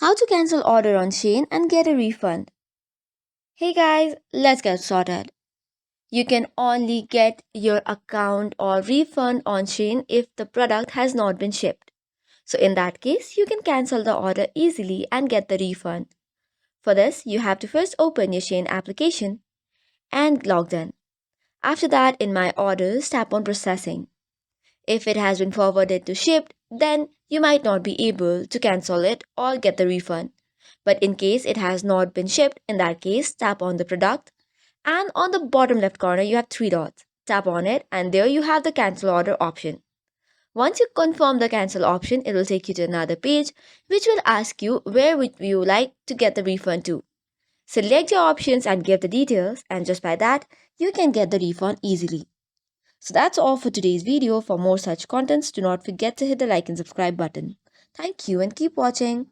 How to cancel order on Shein and get a refund. Hey guys, let's get started. You can only get your account or refund on Shein if the product has not been shipped. So in that case, you can cancel the order easily and get the refund. For this, you have to first open your Shein application and log in. After that, in My Orders, tap on Processing. If it has been forwarded to shipped, then you might not be able to cancel it or get the refund. But in case it has not been shipped, in that case, tap on the product and on the bottom left corner you have three dots. Tap on it and there you have the cancel order option. Once you confirm the cancel option, it will take you to another page which will ask you where would you like to get the refund to. Select your options and give the details, and just by that, you can get the refund easily. So that's all for today's video. For more such contents, do not forget to hit the like and subscribe button. Thank you and keep watching.